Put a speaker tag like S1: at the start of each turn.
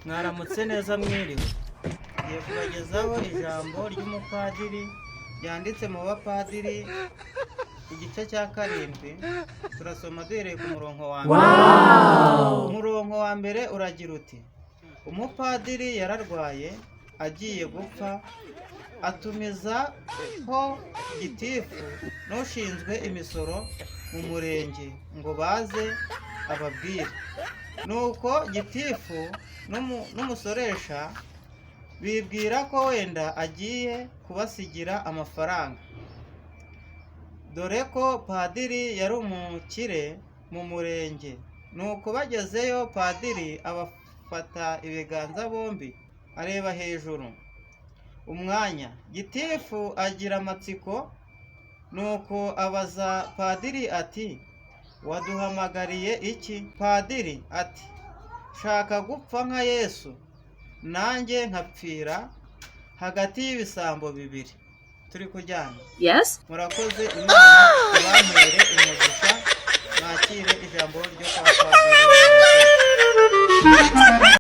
S1: Mwaramutse neza mwiriwe. Ngiye kubagezaho ijambo ry'umupadiri ryanditse mu bapadiri igice cya 7. Turasoma duhereye ku murongo wa mbere. Umurongo wa mbere uragira uti: umupadiri yararwaye agiye gupfa, atumizaho gitifu n'ushinzwe imisoro mu murenge ngo baze ababwire. Nuko gitifu n'umusoresha bibwira ko wenda agiye kubasigira amafaranga, dore ko padiri yari umukire mu murenge. Nuko bagezeyo, padiri abafata ibiganza bombi areba hejuru umwanya. Gitifu agira amatsiko, nuko abaza padiri ati: waduhamagariye iki? Padiri ati: shaka gupfa nka Yesu, nanjye nkapfira hagati y'ibisambo bibiri. Turi kujyana?
S2: Yes.
S1: Murakoze, Imana ibampere umugisha. Mwakire ijambo ryo kwa